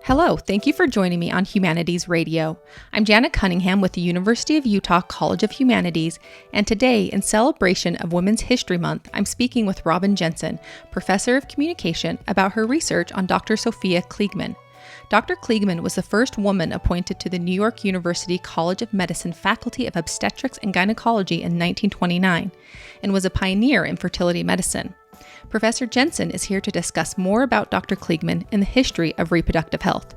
Hello, thank you for joining me on Humanities Radio. I'm Janet Cunningham with the University of Utah College of Humanities, and today, in celebration of Women's History Month, I'm speaking with Robin Jensen, Professor of Communication, about her research on Dr. Sophia Kleegman. Dr. Kleegman was the first woman appointed to the New York University College of Medicine Faculty of Obstetrics and Gynecology in 1929, and was a pioneer in fertility medicine. Professor Jensen is here to discuss more about Dr. Kleegman and the history of reproductive health.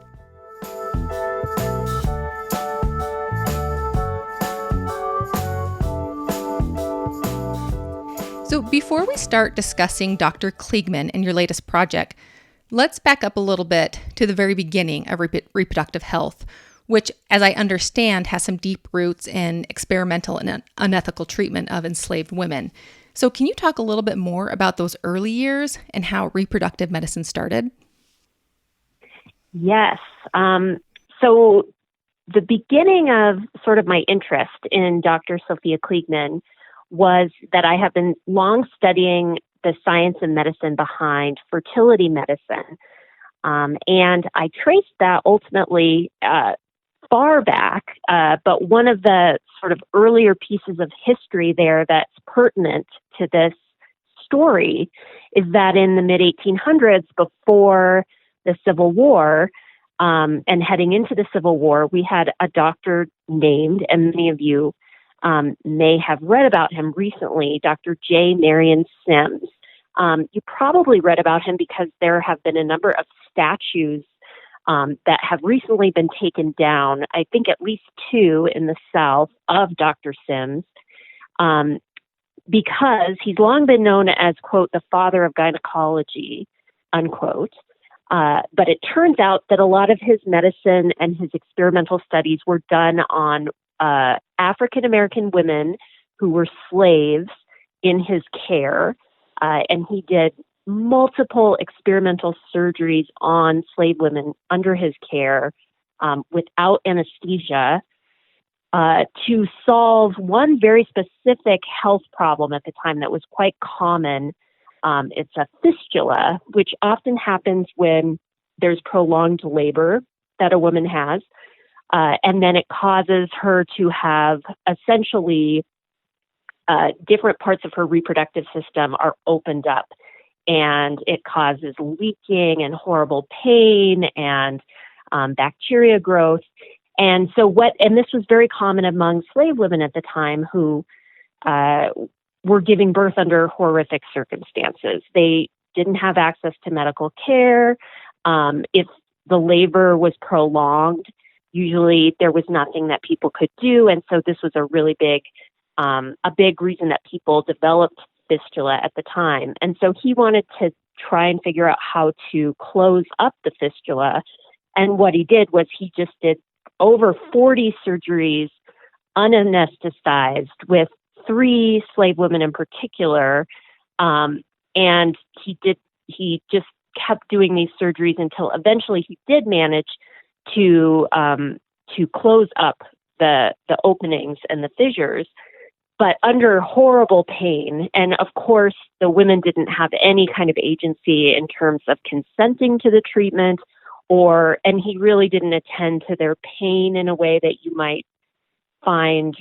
So before we start discussing Dr. Kleegman and your latest project, let's back up a little bit to the very beginning of reproductive health, which, as I understand, has some deep roots in experimental and unethical treatment of enslaved women. So can you talk a little bit more about those early years and how reproductive medicine started? Yes. So the beginning of sort of my interest in Dr. Sophia Kleegman was that I have been long studying the science and medicine behind fertility medicine. And I traced that ultimately far back, but one of the sort of earlier pieces of history there that's pertinent to this story is that in the mid-1800s, before the Civil War, and heading into the Civil War, we had a doctor named, and many of you may have read about him recently, Dr. J. Marion Sims. You probably read about him because there have been a number of statues that have recently been taken down, I think at least two in the South, of Dr. Sims, because he's long been known as, quote, the father of gynecology, unquote. But it turns out that a lot of his medicine and his experimental studies were done on African-American women who were slaves in his care, and he did multiple experimental surgeries on slave women under his care without anesthesia to solve one very specific health problem at the time that was quite common. It's a fistula, which often happens when there's prolonged labor that a woman has, and then it causes her to have essentially different parts of her reproductive system are opened up. And it causes leaking and horrible pain and bacteria growth. And this was very common among slave women at the time who were giving birth under horrific circumstances. They didn't have access to medical care. If the labor was prolonged, usually there was nothing that people could do. And so this was a really big reason that people developed fistula at the time. And so he wanted to try and figure out how to close up the fistula. And what he did was he just did over 40 surgeries unanesthetized with 3 slave women in particular. And he just kept doing these surgeries until eventually he did manage to close up the openings and the fissures, but under horrible pain. And of course, the women didn't have any kind of agency in terms of consenting to the treatment, and he really didn't attend to their pain in a way that you might find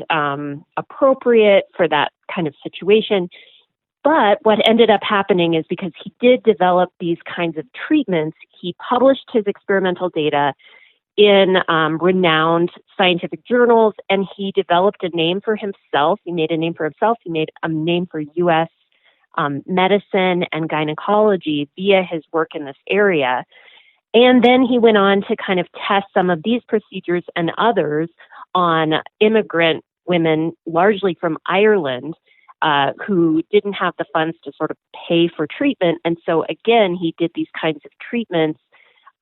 appropriate for that kind of situation. But what ended up happening is because he did develop these kinds of treatments, he published his experimental data in renowned scientific journals, and he developed a name for himself. He made a name for himself. He made a name for U.S. medicine and gynecology via his work in this area. And then he went on to kind of test some of these procedures and others on immigrant women, largely from Ireland, who didn't have the funds to sort of pay for treatment. And so, again, he did these kinds of treatments.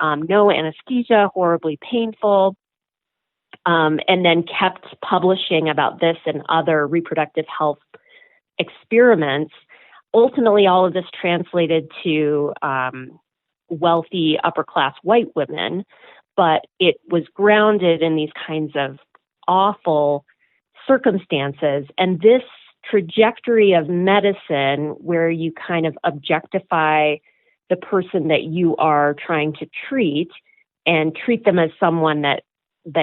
No anesthesia, horribly painful, and then kept publishing about this and other reproductive health experiments. Ultimately, all of this translated to wealthy upper-class white women, but it was grounded in these kinds of awful circumstances. And this trajectory of medicine where you kind of objectify the person that you are trying to treat and treat them as someone that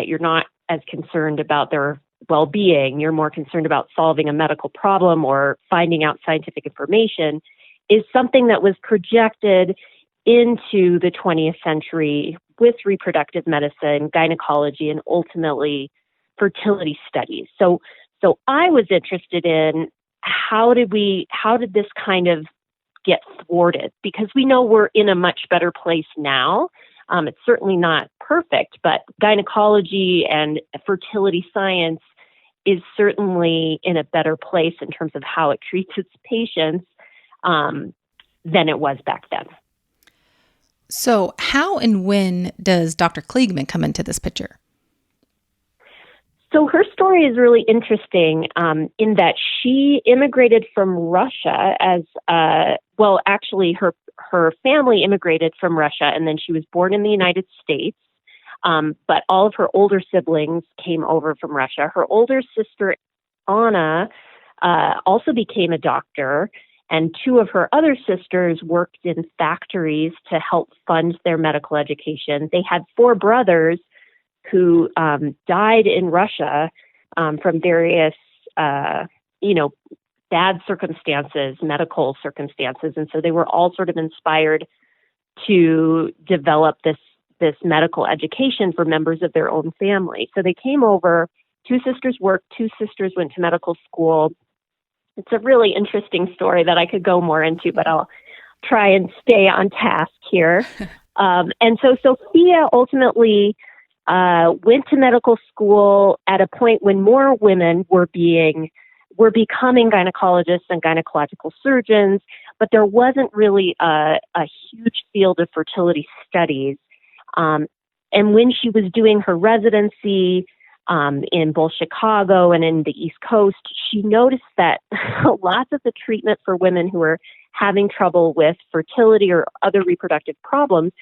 you're not as concerned about their well-being. You're more concerned about solving a medical problem or finding out scientific information, is something that was projected into the 20th century with reproductive medicine, gynecology, and ultimately fertility studies. So I was interested in how did this kind of get thwarted? Because we know we're in a much better place now. It's certainly not perfect, but gynecology and fertility science is certainly in a better place in terms of how it treats its patients than it was back then. So how and when does Dr. Kleegman come into this picture? So her story is really interesting in that she immigrated from Russia actually her family immigrated from Russia, and then she was born in the United States. But all of her older siblings came over from Russia. Her older sister, Anna, also became a doctor, and two of her other sisters worked in factories to help fund their medical education. They had four brothers who died in Russia from various, bad circumstances, medical circumstances. And so they were all sort of inspired to develop this medical education for members of their own family. So they came over, two sisters worked, two sisters went to medical school. It's a really interesting story that I could go more into, but I'll try and stay on task here. And so Sophia ultimately went to medical school at a point when more women were becoming gynecologists and gynecological surgeons, but there wasn't really a huge field of fertility studies. And when she was doing her residency in both Chicago and in the East Coast, she noticed that lots of the treatment for women who were having trouble with fertility or other reproductive problems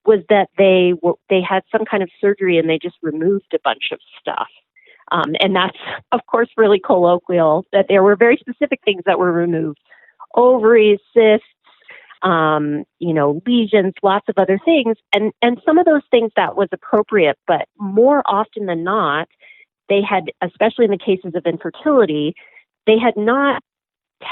was that they had some kind of surgery and they just removed a bunch of stuff. And that's, of course, really colloquial, that there were very specific things that were removed. Ovaries, cysts, lesions, lots of other things. And some of those things that was appropriate, but more often than not, they had, especially in the cases of infertility, they had not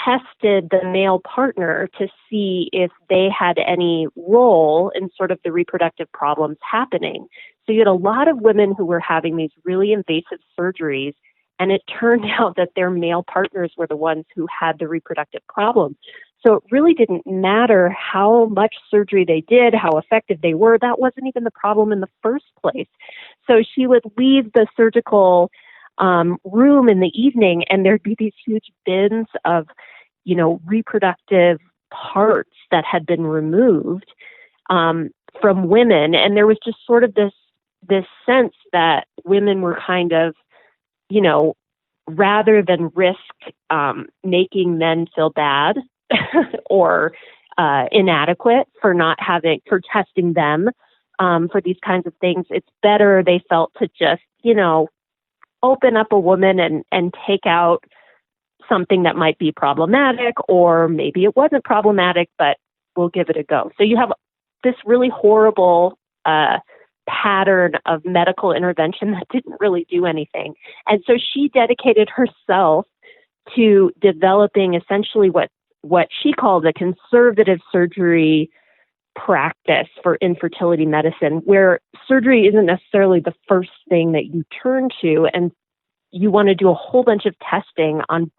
tested the male partner to see if they had any role in sort of the reproductive problems happening. So you had a lot of women who were having these really invasive surgeries, and it turned out that their male partners were the ones who had the reproductive problems. So it really didn't matter how much surgery they did, how effective they were. That wasn't even the problem in the first place. So she would leave the surgical room in the evening, and there'd be these huge bins of, reproductive parts that had been removed from women. And there was just sort of this sense that women were kind of, rather than risk making men feel bad or inadequate for testing them for these kinds of things, it's better, they felt, to just, open up a woman and take out something that might be problematic, or maybe it wasn't problematic, but we'll give it a go. So you have this really horrible pattern of medical intervention that didn't really do anything. And so she dedicated herself to developing essentially what she called a conservative surgery practice for infertility medicine, where surgery isn't necessarily the first thing that you turn to, and you want to do a whole bunch of testing on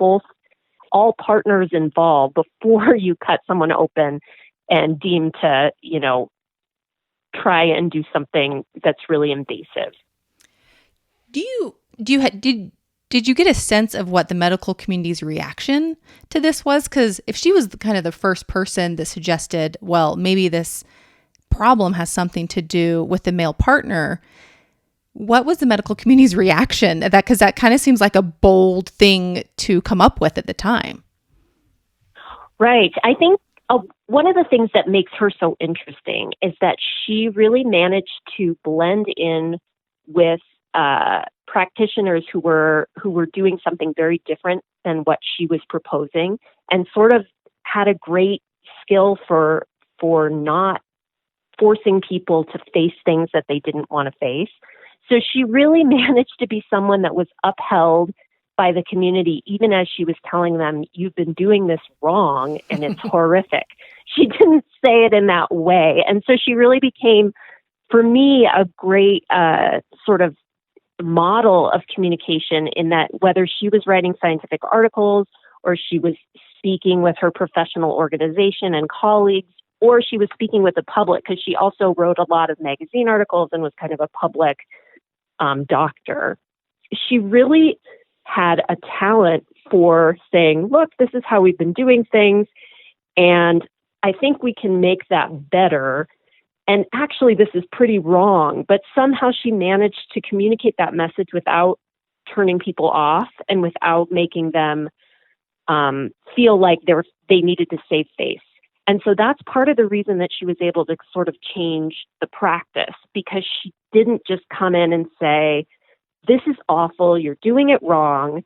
all partners involved before you cut someone open and deem to, try and do something that's really invasive. Did you get a sense of what the medical community's reaction to this was? Because if she was kind of the first person that suggested, well, maybe this problem has something to do with the male partner, what was the medical community's reaction? Because that kind of seems like a bold thing to come up with at the time. Right. I think one of the things that makes her so interesting is that she really managed to blend in with practitioners who were doing something very different than what she was proposing, and sort of had a great skill for forcing people to face things that they didn't want to face. So she really managed to be someone that was upheld by the community, even as she was telling them, you've been doing this wrong and it's horrific. She didn't say it in that way. And so she really became, for me, a great sort of model of communication, in that whether she was writing scientific articles or she was speaking with her professional organization and colleagues, or she was speaking with the public, because she also wrote a lot of magazine articles and was kind of a public doctor. She really had a talent for saying, look, this is how we've been doing things, and I think we can make that better. And actually, this is pretty wrong, but somehow she managed to communicate that message without turning people off and without making them feel like they needed to save face. And so that's part of the reason that she was able to sort of change the practice, because she didn't just come in and say, this is awful, you're doing it wrong,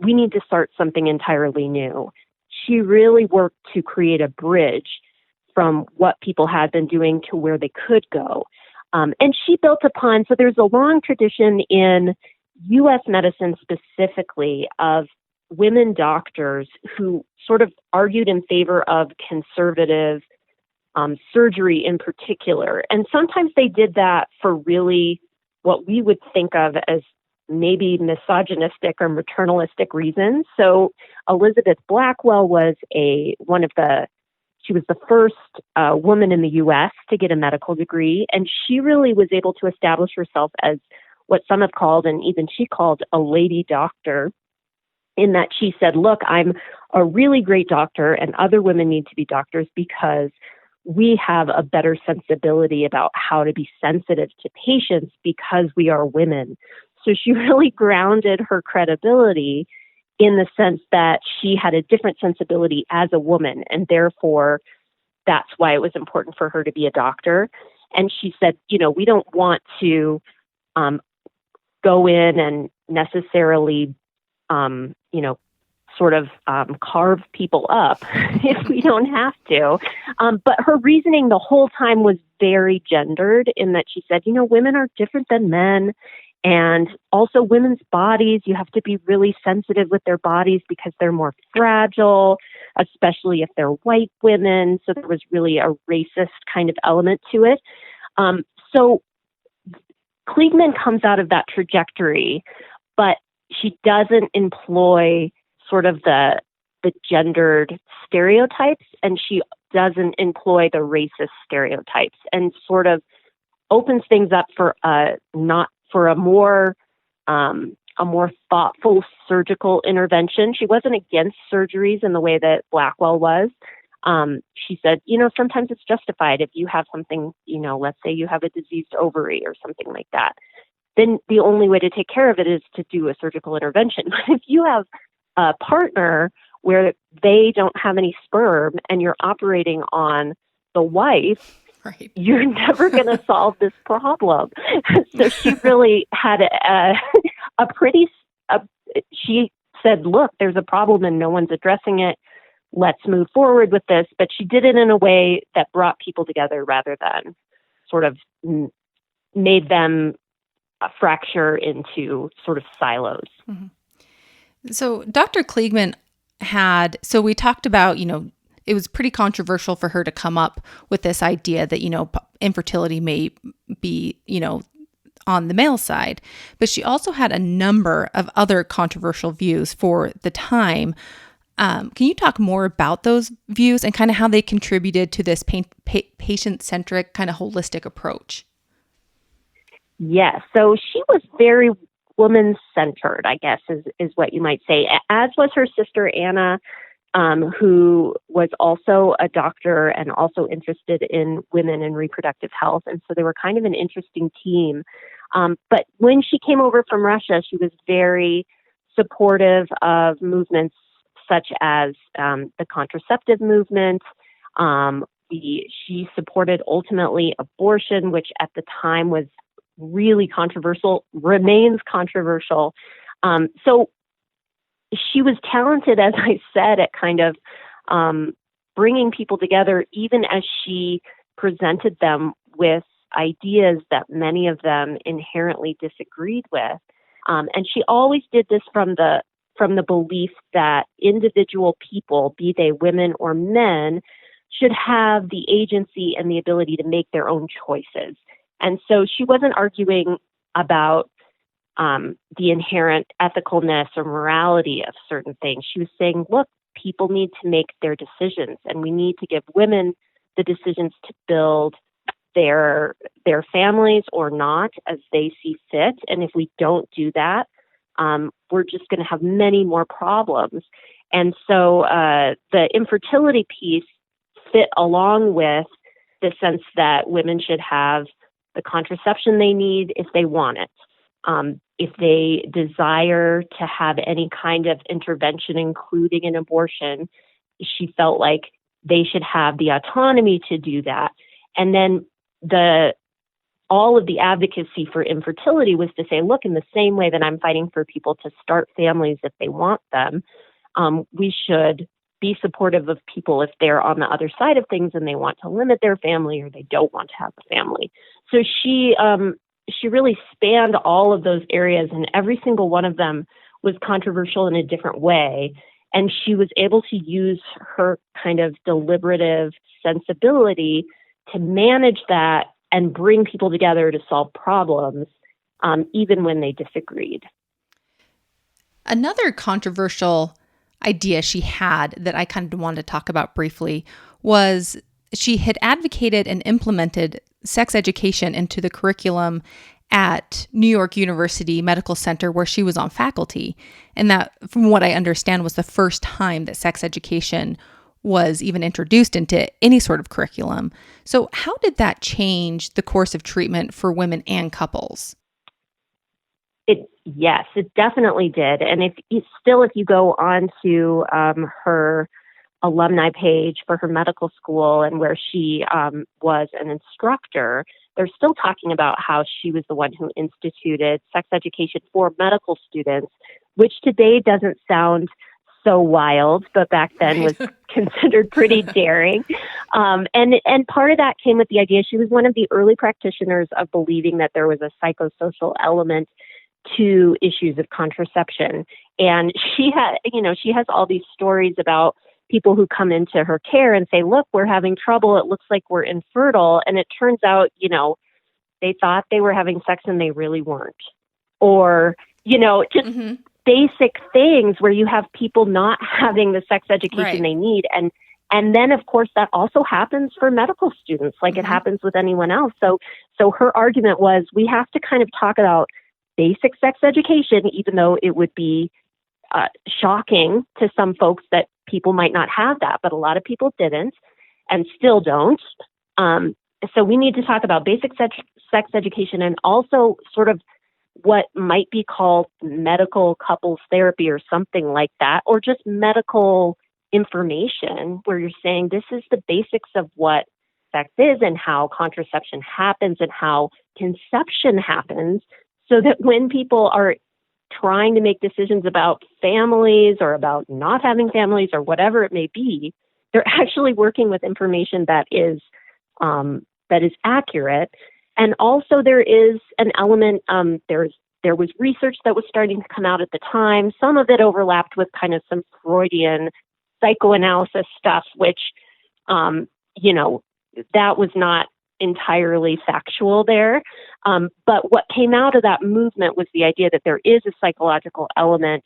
we need to start something entirely new. She really worked to create a bridge from what people had been doing to where they could go. And she built upon, so there's a long tradition in U.S. medicine specifically of women doctors who sort of argued in favor of conservative surgery in particular. And sometimes they did that for really what we would think of as maybe misogynistic or maternalistic reasons. So Elizabeth Blackwell was she was the first woman in the U.S. to get a medical degree, and she really was able to establish herself as what some have called, and even she called, a lady doctor, in that she said, look, I'm a really great doctor, and other women need to be doctors because we have a better sensibility about how to be sensitive to patients because we are women. So she really grounded her credibility in the sense that she had a different sensibility as a woman, and therefore that's why it was important for her to be a doctor. And she said, we don't want to go in and necessarily, carve people up if we don't have to. But her reasoning the whole time was very gendered, in that she said, women are different than men. And also women's bodies, you have to be really sensitive with their bodies because they're more fragile, especially if they're white women. So there was really a racist kind of element to it. So Kleegman comes out of that trajectory, but she doesn't employ sort of the gendered stereotypes, and she doesn't employ the racist stereotypes, and sort of opens things up for a more thoughtful surgical intervention. She wasn't against surgeries in the way that Blackwell was. She said, sometimes it's justified if you have something, let's say you have a diseased ovary or something like that, then the only way to take care of it is to do a surgical intervention. But if you have a partner where they don't have any sperm and you're operating on the wife, right, you're never going to solve this problem. So she really had she said, look, there's a problem and no one's addressing it. Let's move forward with this. But she did it in a way that brought people together rather than sort of made them fracture into sort of silos. Mm-hmm. So Dr. Kleegman we talked about, it was pretty controversial for her to come up with this idea that, infertility may be, on the male side, but she also had a number of other controversial views for the time. Can you talk more about those views and kind of how they contributed to this patient-centric kind of holistic approach? Yes. So she was very woman-centered, I guess, is what you might say, as was her sister Anna, who was also a doctor and also interested in women and reproductive health. And so they were kind of an interesting team. But when she came over from Russia, she was very supportive of movements such as the contraceptive movement. She supported ultimately abortion, which at the time was really controversial, remains controversial. So she was talented, as I said, at kind of bringing people together, even as she presented them with ideas that many of them inherently disagreed with. And she always did this from the belief that individual people, be they women or men, should have the agency and the ability to make their own choices. And so she wasn't arguing about the inherent ethicalness or morality of certain things. She was saying, look, people need to make their decisions, and we need to give women the decisions to build their families or not as they see fit. And if we don't do that, we're just going to have many more problems. And so the infertility piece fit along with the sense that women should have the contraception they need if they want it. If they desire to have any kind of intervention, including an abortion, she felt like they should have the autonomy to do that. And then all of the advocacy for infertility was to say, look, in the same way that I'm fighting for people to start families if they want them, we should be supportive of people if they're on the other side of things and they want to limit their family or they don't want to have a family. So she really spanned all of those areas, and every single one of them was controversial in a different way. And she was able to use her kind of deliberative sensibility to manage that and bring people together to solve problems, even when they disagreed. Another controversial idea she had that I kind of wanted to talk about briefly was she had advocated and implemented sex education into the curriculum at New York University Medical Center, where she was on faculty. And that, from what I understand, was the first time that sex education was even introduced into any sort of curriculum. So how did that change the course of treatment for women and couples? Yes, it definitely did. And if you go on to her alumni page for her medical school and where she was an instructor, they're still talking about how she was the one who instituted sex education for medical students, which today doesn't sound so wild, but back then was considered pretty daring. And part of that came with the idea. She was one of the early practitioners of believing that there was a psychosocial element to issues of contraception. And she has all these stories about people who come into her care and say, look, we're having trouble. It looks like we're infertile. And it turns out, they thought they were having sex and they really weren't. Or, just basic things where you have people not having the sex education they need. And then, of course, that also happens for medical students, like it happens with anyone else. So her argument was, we have to kind of talk about basic sex education, even though it would be shocking to some folks that people might not have that, but a lot of people didn't and still don't. So we need to talk about basic sex education and also sort of what might be called medical couples therapy or something like that, or just medical information where you're saying this is the basics of what sex is and how contraception happens and how conception happens, so that when people are trying to make decisions about families or about not having families or whatever it may be, they're actually working with information that is accurate. And also there is an element, there was research that was starting to come out at the time. Some of it overlapped with kind of some Freudian psychoanalysis stuff, which, that was not entirely factual there. But what came out of that movement was the idea that there is a psychological element,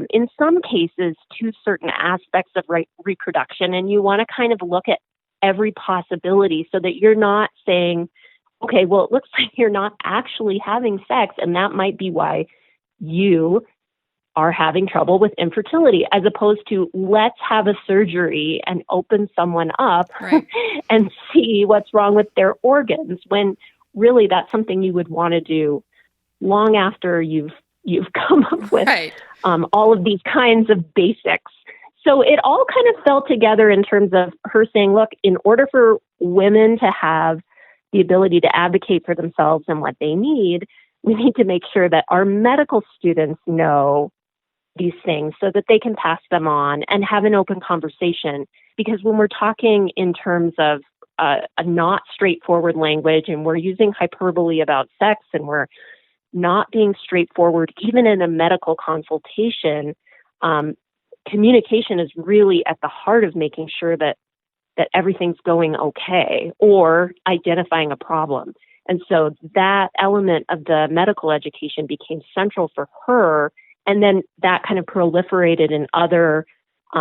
in some cases, to certain aspects of reproduction. And you want to kind of look at every possibility so that you're not saying, okay, well, it looks like you're not actually having sex, and that might be why you are having trouble with infertility, as opposed to let's have a surgery and open someone up and see what's wrong with their organs, when really that's something you would want to do long after you've come up with all of these kinds of basics. So it all kind of fell together in terms of her saying, look, in order for women to have the ability to advocate for themselves and what they need, we need to make sure that our medical students know these things so that they can pass them on and have an open conversation. Because when we're talking in terms of a not straightforward language, and we're using hyperbole about sex, and we're not being straightforward, even in a medical consultation, communication is really at the heart of making sure that everything's going okay or identifying a problem. And so that element of the medical education became central for her. And then that kind of proliferated in other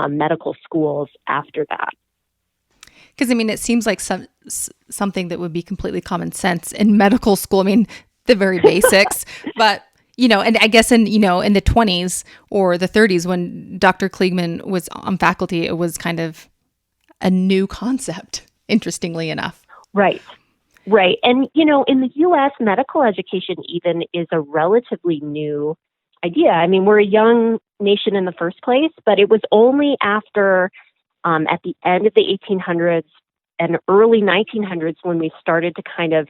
medical schools after that. Because, I mean, it seems like something that would be completely common sense in medical school. I mean, the very basics, but, you know, and I guess in the 20s or the 30s when Dr. Kleegman was on faculty, it was kind of a new concept, interestingly enough. Right. And, you know, in the U.S., medical education even is a relatively new idea. I mean, we're a young nation in the first place, but it was only after at the end of the 1800s and early 1900s when we started to kind of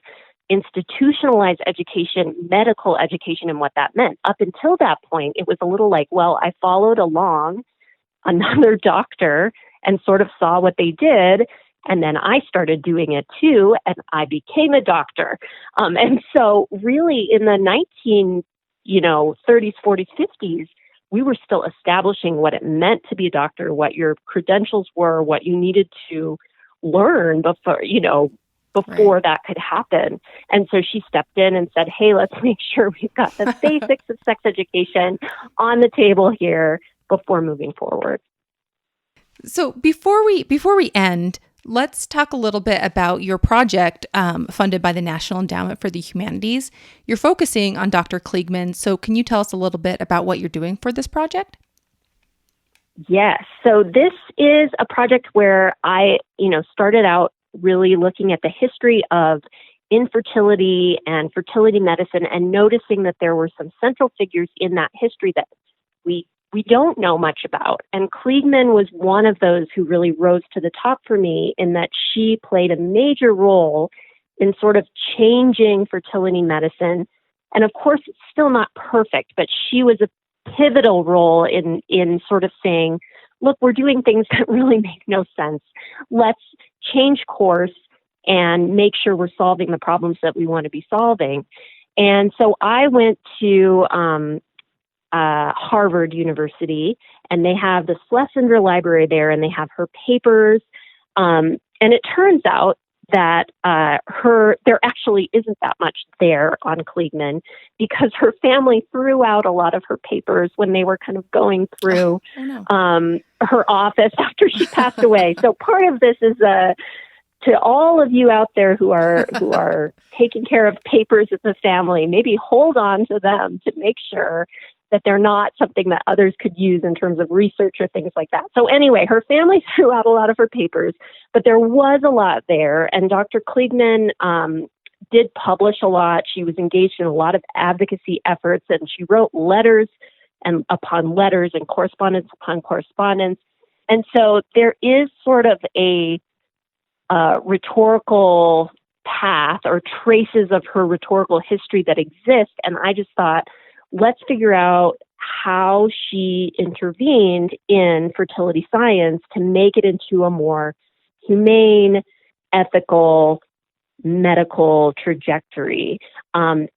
institutionalize education, medical education, and what that meant. Up until that point, it was a little like, well, I followed along another doctor and sort of saw what they did, and then I started doing it too, and I became a doctor. And so really in the 30s, 40s, 50s, we were still establishing what it meant to be a doctor, what your credentials were, what you needed to learn before Right. that could happen. And so she stepped in and said, hey, let's make sure we've got the basics of sex education on the table here before moving forward. So before we end, let's talk a little bit about your project funded by the National Endowment for the Humanities. You're focusing on Dr. Kleegman. So can you tell us a little bit about what you're doing for this project? Yes. So this is a project where I, started out really looking at the history of infertility and fertility medicine and noticing that there were some central figures in that history that we don't know much about. And Kleegman was one of those who really rose to the top for me in that she played a major role in sort of changing fertility medicine. And of course, it's still not perfect, but she was a pivotal role in sort of saying, look, we're doing things that really make no sense. Let's change course and make sure we're solving the problems that we want to be solving. And so I went to Harvard University, and they have the Schlesinger Library there, and they have her papers. And it turns out that there actually isn't that much there on Kleegman because her family threw out a lot of her papers when they were kind of going through her office after she passed away. So part of this is to all of you out there who are taking care of papers of the family, maybe hold on to them to make sure that they're not something that others could use in terms of research or things like that. So anyway, her family threw out a lot of her papers, but there was a lot there. And Dr. Kleegman did publish a lot. She was engaged in a lot of advocacy efforts, and she wrote letters and upon letters and correspondence upon correspondence. And so there is sort of a rhetorical path or traces of her rhetorical history that exist. And I just thought, let's figure out how she intervened in fertility science to make it into a more humane, ethical, medical trajectory. And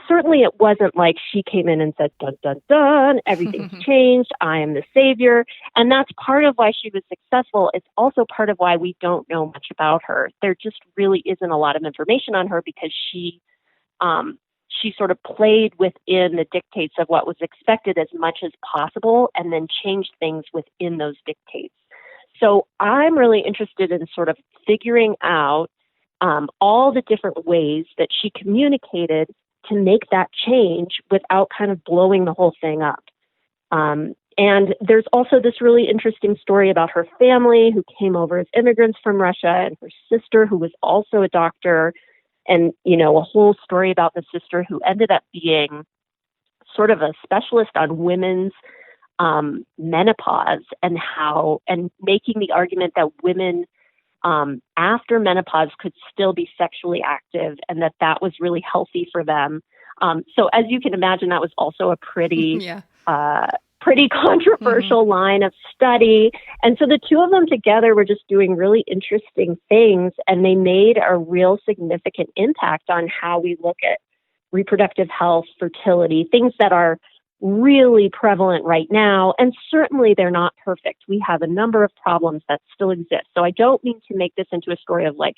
certainly it wasn't like she came in and said, dun, dun, dun, everything's changed. I am the savior. And that's part of why she was successful. It's also part of why we don't know much about her. There just really isn't a lot of information on her because she sort of played within the dictates of what was expected as much as possible and then changed things within those dictates. So I'm really interested in sort of figuring out all the different ways that she communicated to make that change without kind of blowing the whole thing up. And there's also this really interesting story about her family who came over as immigrants from Russia and her sister who was also a doctor. And, a whole story about the sister who ended up being sort of a specialist on women's menopause and making the argument that women after menopause could still be sexually active and that was really healthy for them. So as you can imagine, that was also a pretty pretty controversial line of study. And so the two of them together were just doing really interesting things, and they made a real significant impact on how we look at reproductive health, fertility, things that are really prevalent right now. And certainly they're not perfect. We have a number of problems that still exist. So I don't mean to make this into a story of like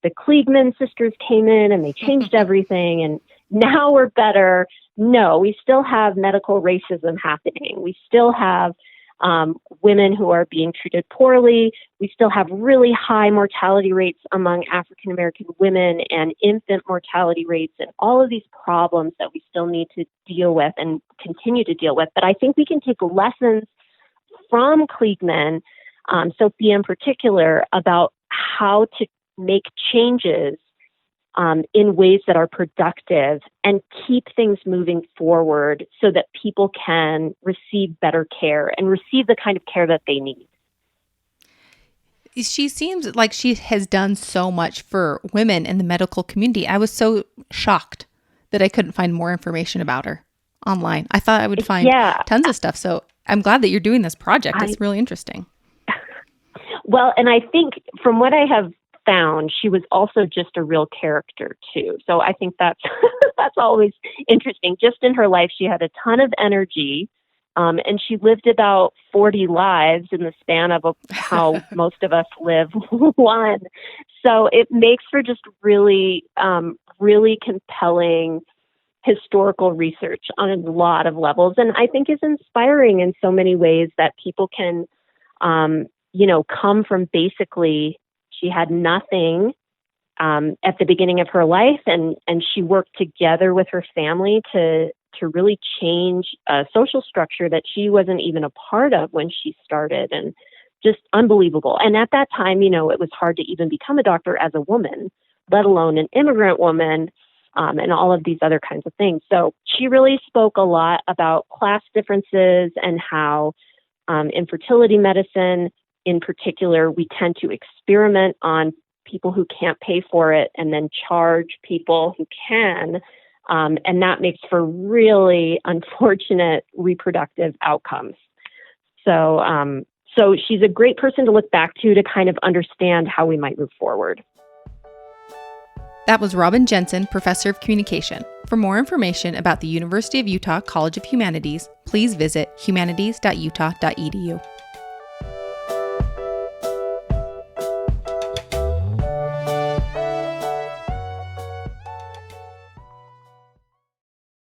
the Kleegman sisters came in and they changed everything and now we're better. No, we still have medical racism happening. We still have women who are being treated poorly. We still have really high mortality rates among African American women and infant mortality rates and all of these problems that we still need to deal with and continue to deal with. But I think we can take lessons from Kleegman, Sophia in particular, about how to make changes in ways that are productive and keep things moving forward so that people can receive better care and receive the kind of care that they need. She seems like she has done so much for women in the medical community. I was so shocked that I couldn't find more information about her online. I thought I would find tons of stuff. So I'm glad that you're doing this project. It's really interesting. Well, and I think from what I have found, she was also just a real character too. So I think that's that's always interesting. Just in her life, she had a ton of energy, and she lived about 40 lives in the span of how most of us live one. So it makes for just really, really compelling historical research on a lot of levels, and I think is inspiring in so many ways that people can, come from basically. She had nothing at the beginning of her life, and she worked together with her family to really change a social structure that she wasn't even a part of when she started, and just unbelievable. And at that time, it was hard to even become a doctor as a woman, let alone an immigrant woman, and all of these other kinds of things. So she really spoke a lot about class differences and how in fertility medicine, in particular, we tend to experiment on people who can't pay for it and then charge people who can. And that makes for really unfortunate reproductive outcomes. So she's a great person to look back to kind of understand how we might move forward. That was Robin Jensen, Professor of Communication. For more information about the University of Utah College of Humanities, please visit humanities.utah.edu.